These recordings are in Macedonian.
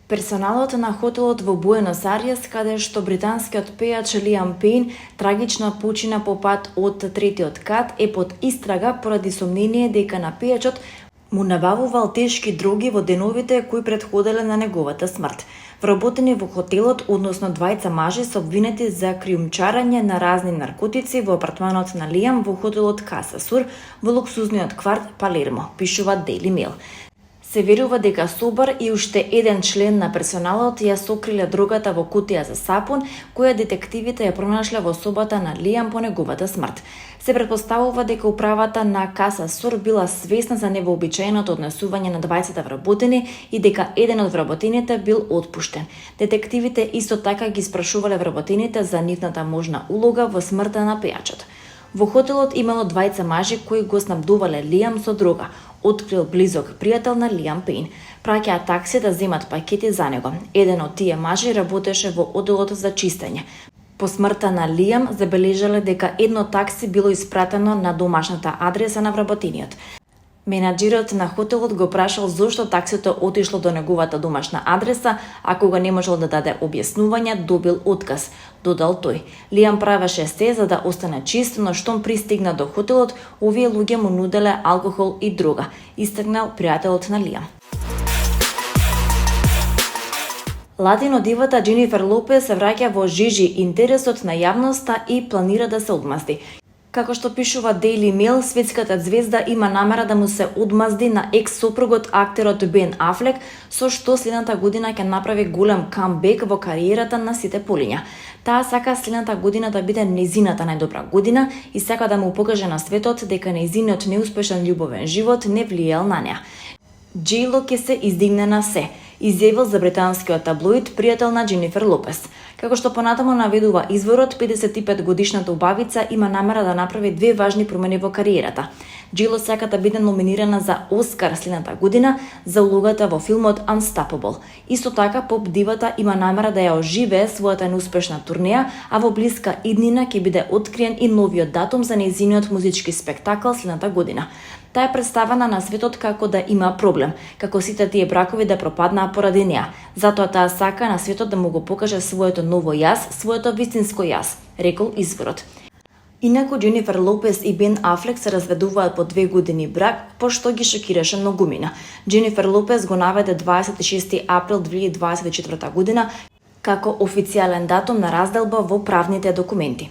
Персоналот на хотелот во Буенос Ајрес, каде што британскиот пејач Лиам Пејн трагично почина по пат од третиот кат, е под истрага поради сомнение дека на пејачот му набавувал тешки дроги во деновите кои предходеле на неговата смрт. Вработени во хотелот, односно двајца мажи се обвинети за криумчарање на разни наркотици во апартманот на Лиам во хотелот Каса Сур во луксузниот кварт Палермо, пишува Daily Mail. Се верува дека собар и уште еден член на персоналот ја сокриле дрогата во кутија за сапун, која детективите ја пронашле во собата на Лиам по неговата смрт. Се претпоставува дека управата на Каса Сур била свесна за невообичаеното однесување на двајцата вработени и дека еден од вработените бил отпуштен. Детективите исто така ги спрашувале вработените за нивната можна улога во смртта на пејачот. Во хотелот имало двајца мажи кои го снабдувале Лиам со дрога, открил близок пријател на Лиам Пејн. Праќаа такси да земат пакети за него. Еден од тие мажи работеше во одделот за чистење. По смртта на Лиам забележале дека едно такси било испратено на домашната адреса на вработениот. Менаџерот на хотелот го прашал зошто таксито отишло до неговата домашна адреса, а кога не можел да даде објаснување, добил отказ, додал тој. Лиам правеше се за да остане чист, но штом пристигна до хотелот, овие луѓе му нуделе алкохол и дрога, истакнал пријателот на Лиам. Латино дивата Џенифер Лопес се враќа во жижи интересот на јавноста и планира да се одмазди. Како што пишува Daily Mail, светската звезда има намера да му се одмазди на екс-сопругот актерот Бен Афлек, со што следната година ќе направи голем камбек во кариерата на сите полиња. Таа сака следната година да биде незината најдобра година и сака да му покаже на светот дека незиниот неуспешен љубовен живот не влијал на неа. Џејло ќе се издигне на се, изјавил за британскиот таблоид пријател на Џенифер Лопес. Како што понатамо наведува изворот, 55-годишната убавица има намера да направи две важни промени во кариерата. Џејло сака да биде номинирана за Оскар следната година за улогата во филмот Unstoppable. Исто така, поп дивата има намера да ја оживее својата неуспешна турнеја, а во блиска иднина ќе биде откриен и новиот датум за нејзиниот музички спектакл следната година. Таа е представена на светот како да има проблем, како сите тие бракови да пропаднаа поради неа. Затоа таа сака на светот да му го покаже своето ново јас, своето вистинско јас, рекол изворот. Инаку Џенифер Лопес и Бен Афлек се разведуваат по 2 години брак, пошто ги шокираше многумина. Џенифер Лопес го наведе 26 април 2024 година како официјален датум на разделба во правните документи.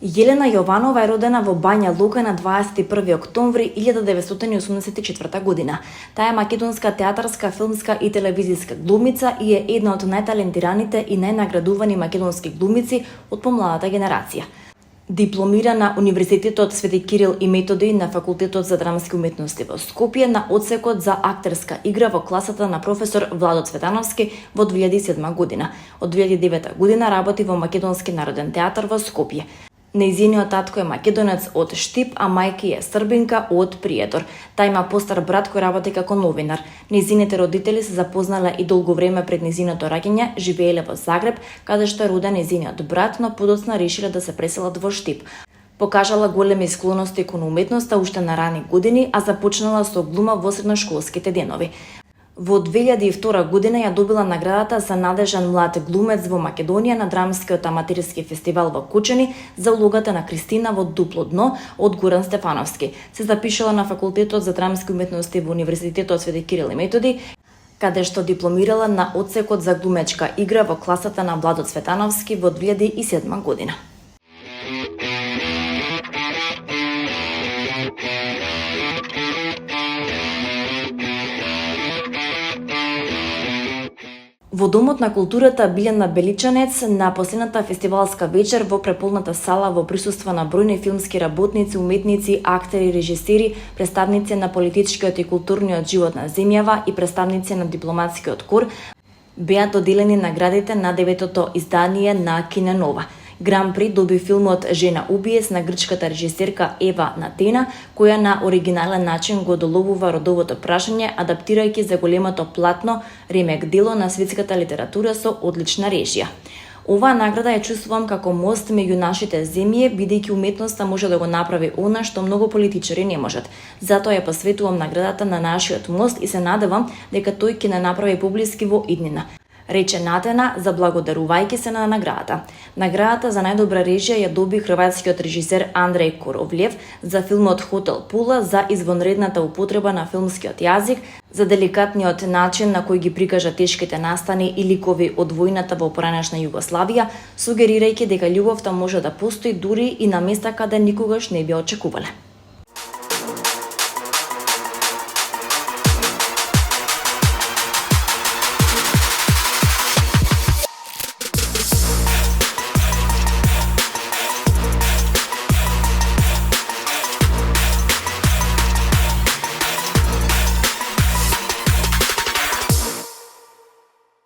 Јелена Јованова е родена во Бања Лука на 21 октомври 1984 година. Таа е македонска театарска, филмска и телевизиска глумица и е една од најталентираните и најнаградувани македонски глумици од помладата генерација. Дипломира на Универзитетот Свети Кирил и Методи на Факултетот за драмски уметности во Скопје на одсекот за актерска игра во класата на професор Владо Цветановски во 2007 година. Од 2009 година работи во Македонски народен театар во Скопје. Нејзиниот татко е македонец од Штип, а мајка е србинка од Приедор. Таа има постар брат кој работи како новинар. Нејзините родители се запознале и долго време пред нејзиното раѓање, живееле во Загреб, каде што е роден нејзиниот брат, но подоцна решиле да се преселат во Штип. Покажала големи склоности кон уметноста уште на рани години, а започнала со глума во средношколските денови. Во 2002 година ја добила наградата за надежан млад глумец во Македонија на драмскиот аматерски фестивал во Кучани за улогата на Кристина во Дупло дно од Горан Стефановски. Се запишала на Факултетот за драмски уметности во Универзитетот Свети Кирил и Методи, каде што дипломирала на одсекот за глумечка игра во класата на Владо Цветановски во 2007 година. Во Домот на културата Билјана Беличанец на последната фестивалска вечер во преполната сала во присуство на бројни филмски работници, уметници, актери, режисери, представници на политичкиот и културниот живот на земјава и представници на дипломатскиот кор беа доделени наградите на 9-тото издание на Киненова. Гран При доби филмот Жена убиец на грчката режисерка Ева Натена, која на оригинален начин го доловува родовото прашање, адаптирајќи за големото платно ремек дело на светската литература со одлична режија. Оваа награда ја чувствувам како мост меѓу нашите земји, бидејќи уметноста може да го направи она што многу политичари не можат. Затоа ја посветувам наградата на нашиот мост и се надевам дека тој ќе не направи поблиски во иднина, рече Натена, заблагодарувајќи се на наградата. Наградата за најдобра режија ја доби хрватскиот режисер Андреј Коровлев за филмот Хотел Пула за извонредната употреба на филмскиот јазик, за деликатниот начин на кој ги прикажа тешките настани и ликови од војната во поранешна Југославија, сугерирајќи дека љубовта може да постои дури и на места каде никогаш не би очекувале.